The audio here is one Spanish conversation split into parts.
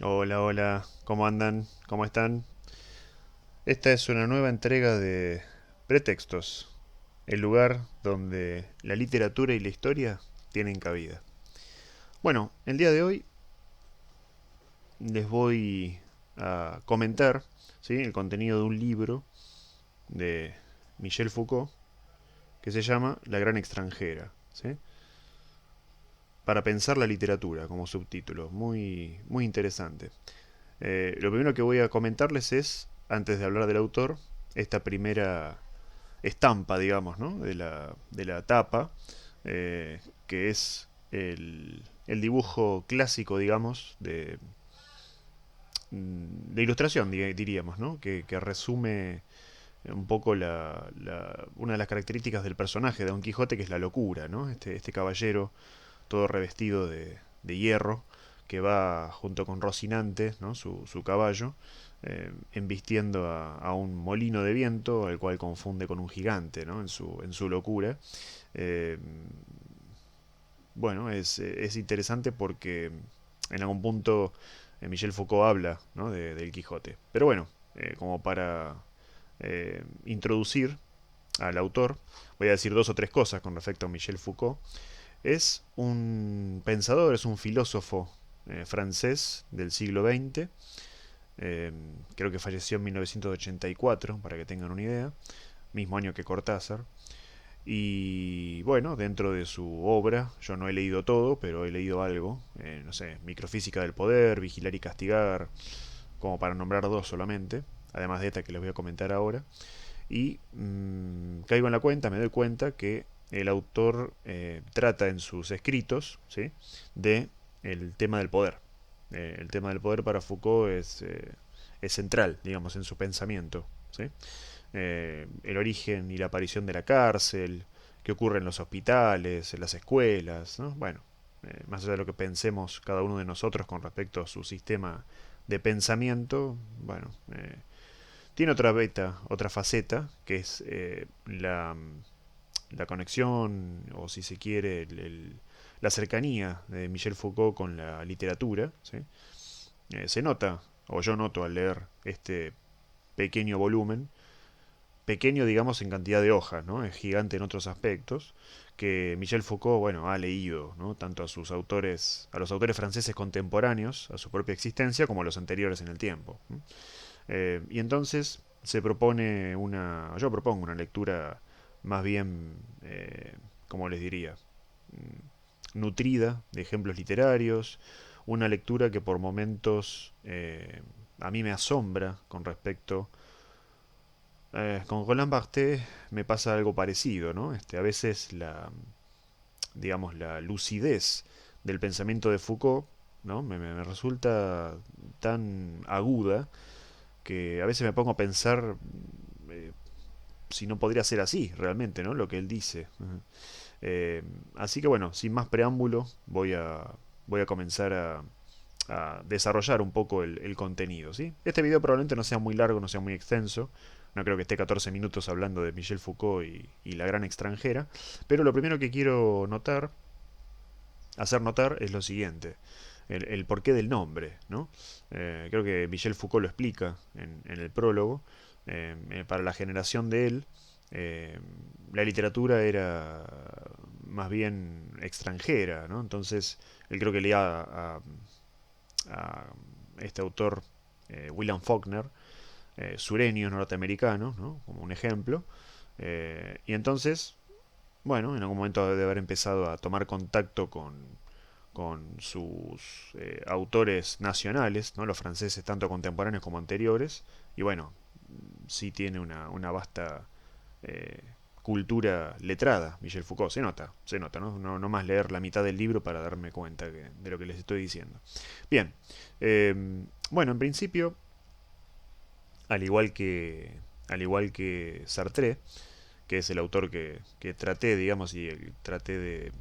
Hola, hola, ¿cómo andan? ¿Cómo están? Esta es una nueva entrega de Pretextos, el lugar donde la literatura y la historia tienen cabida. Bueno, el día de hoy les voy a comentar, ¿sí?, el contenido de un libro de Michel Foucault que se llama La Gran Extranjera, ¿sí? Para pensar la literatura como subtítulo, muy, muy interesante. Lo primero que voy a comentarles es, antes de hablar del autor, esta primera estampa, digamos, ¿no?, de la tapa, que es el dibujo clásico, digamos, de ilustración, diríamos, ¿no?, que resume un poco una de las características del personaje de Don Quijote, que es la locura, ¿no? Este caballero todo revestido de hierro, que va junto con Rocinante, ¿no?, su caballo, embistiendo a un molino de viento, el cual confunde con un gigante, ¿no?, en su locura. Eh, bueno, es interesante porque en algún punto Michel Foucault habla, ¿no?, del Quijote. Pero bueno, como para introducir al autor, voy a decir dos o tres cosas con respecto a Michel Foucault. Es un pensador, es un filósofo francés del siglo XX. Creo que falleció en 1984, para que tengan una idea, mismo año que Cortázar. Y bueno, dentro de su obra, yo no he leído todo, pero he leído algo, no sé, Microfísica del Poder, Vigilar y Castigar, como para nombrar dos solamente, además de esta que les voy a comentar ahora. Y caigo en la cuenta, me doy cuenta que el autor trata en sus escritos, ¿sí?, de el tema del poder. El tema del poder para Foucault es central, digamos, en su pensamiento, ¿sí? El origen y la aparición de la cárcel, qué ocurre en los hospitales, en las escuelas, ¿no? Bueno, más allá de lo que pensemos cada uno de nosotros con respecto a su sistema de pensamiento, bueno, tiene otra beta, otra faceta, que es la conexión, o si se quiere, la cercanía de Michel Foucault con la literatura, ¿sí? Se nota, o yo noto al leer este pequeño volumen, pequeño digamos en cantidad de hojas, ¿no?, es gigante en otros aspectos, que Michel Foucault, bueno, ha leído, ¿no?, tanto a los autores franceses contemporáneos, a su propia existencia, como a los anteriores en el tiempo, ¿no? Y entonces yo propongo una lectura más bien, ¿cómo les diría?, nutrida de ejemplos literarios, una lectura que por momentos a mí me asombra con respecto. Con Roland Barthes me pasa algo parecido, ¿no? A veces digamos, la lucidez del pensamiento de Foucault, ¿no?, me resulta tan aguda que a veces me pongo a pensar eh, si no podría ser así realmente, ¿no?, lo que él dice. Eh, Así que bueno, sin más preámbulo, voy a comenzar a desarrollar un poco el contenido, ¿sí? Este video probablemente no sea muy largo, no sea muy extenso. No creo que esté 14 minutos hablando de Michel Foucault y la gran extranjera. Pero lo primero que quiero hacer notar es lo siguiente. El porqué del nombre, ¿no? Creo que Michel Foucault lo explica en el prólogo. Para la generación de él, eh, la literatura era más bien extranjera, ¿no? Entonces, él creo que leía a este autor, William Faulkner, sureño norteamericano, ¿no?, como un ejemplo. Y entonces, bueno, en algún momento de haber empezado a tomar contacto con sus autores nacionales, ¿no?, los franceses tanto contemporáneos como anteriores, y bueno, sí tiene una vasta eh, cultura letrada, Michel Foucault, se nota, ¿no? No más leer la mitad del libro para darme cuenta de lo que les estoy diciendo. Bien, bueno, en principio, al igual que, al igual que Sartre, que es el autor que traté, digamos, y traté de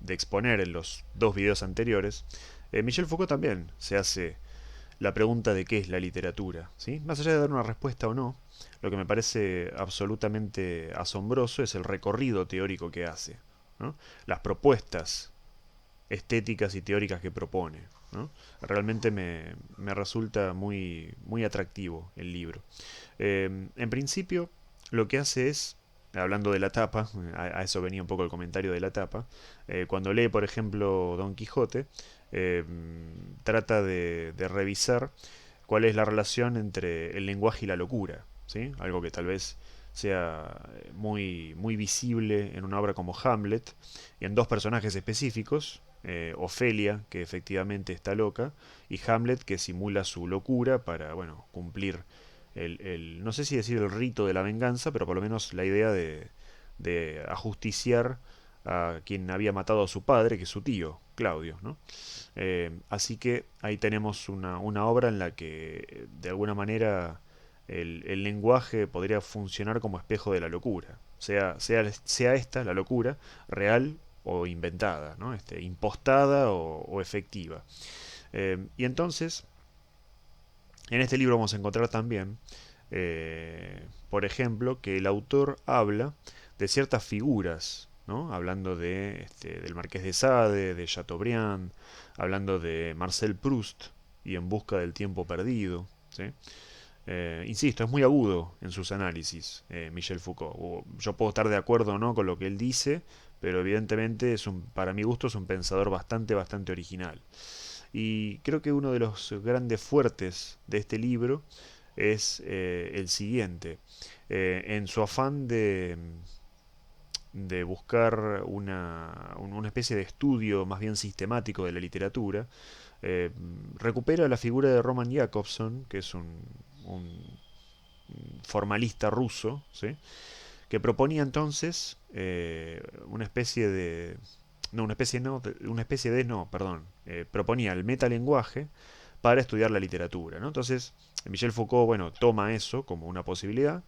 exponer en los dos videos anteriores, Michel Foucault también se hace la pregunta de qué es la literatura, ¿sí? Más allá de dar una respuesta o no, lo que me parece absolutamente asombroso es el recorrido teórico que hace, ¿no?, las propuestas estéticas y teóricas que propone. ¿no? Realmente me resulta muy atractivo el libro. En principio, lo que hace es, hablando de la tapa, a eso venía un poco el comentario de la tapa, cuando lee, por ejemplo, Don Quijote, eh, trata de revisar cuál es la relación entre el lenguaje y la locura, ¿sí? Algo que tal vez sea muy visible en una obra como Hamlet y en dos personajes específicos, Ofelia, que efectivamente está loca, y Hamlet, que simula su locura para, bueno, cumplir no sé si decir el rito de la venganza, pero por lo menos la idea de ajusticiar a quien había matado a su padre, que es su tío, Claudio, ¿no? Así que ahí tenemos una obra en la que de alguna manera el lenguaje podría funcionar como espejo de la locura, sea esta, la locura, real o inventada, ¿no? Impostada o efectiva. Y entonces, en este libro vamos a encontrar también, por ejemplo, que el autor habla de ciertas figuras, ¿no? Hablando del Marqués de Sade, de Chateaubriand, hablando de Marcel Proust y En busca del tiempo perdido, ¿sí? Insisto, es muy agudo en sus análisis, Michel Foucault. Yo puedo estar de acuerdo o no con lo que él dice, pero evidentemente para mi gusto es un pensador bastante original. Y creo que uno de los grandes fuertes de este libro es el siguiente. En su afán de buscar una especie de estudio más bien sistemático de la literatura, eh, recupera la figura de Roman Jakobson, que es un formalista ruso, ¿sí? Que proponía entonces una especie de... No, una especie de no, perdón. Proponía el metalenguaje para estudiar la literatura, ¿no? Entonces, Michel Foucault, bueno, toma eso como una posibilidad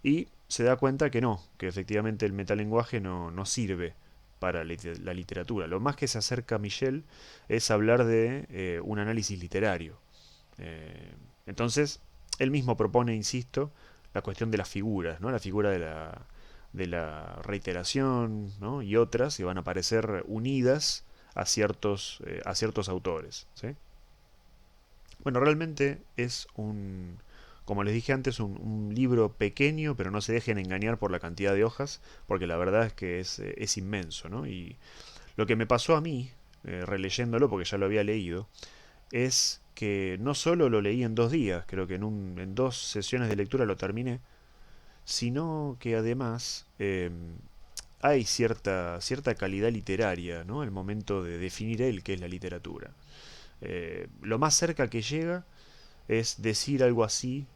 y se da cuenta que no, que efectivamente el metalenguaje no sirve para la literatura. Lo más que se acerca a Michel es hablar de un análisis literario. Eh, entonces, él mismo propone, insisto, la cuestión de las figuras, ¿no? La figura de la reiteración, ¿no? Y otras que van a aparecer unidas a ciertos autores, ¿sí? Bueno, realmente es como les dije antes, un libro pequeño, pero no se dejen engañar por la cantidad de hojas, porque la verdad es que es inmenso, ¿no? Y lo que me pasó a mí, releyéndolo, porque ya lo había leído, es que no solo lo leí en 2 días, creo que en 2 sesiones de lectura lo terminé, sino que además hay cierta calidad literaria, ¿no? Al momento de definir él qué es la literatura. Lo más cerca que llega es decir algo así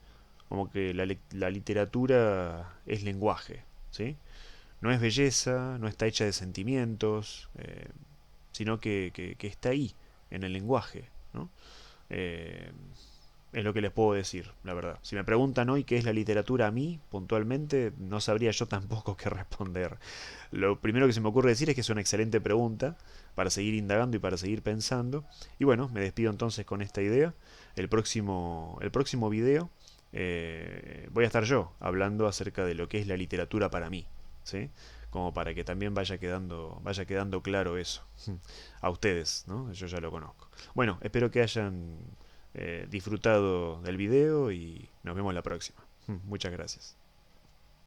como que la literatura es lenguaje, ¿sí? No es belleza, no está hecha de sentimientos, sino que está ahí, en el lenguaje, ¿no? Eh, es lo que les puedo decir, la verdad. Si me preguntan hoy qué es la literatura a mí, puntualmente, no sabría yo tampoco qué responder. Lo primero que se me ocurre decir es que es una excelente pregunta para seguir indagando y para seguir pensando. Y bueno, me despido entonces con esta idea. El próximo video voy a estar yo hablando acerca de lo que es la literatura para mí, ¿sí? Como para que también vaya quedando claro eso a ustedes, ¿no? Yo ya lo conozco. Bueno, espero que hayan disfrutado del video y nos vemos la próxima. Muchas gracias.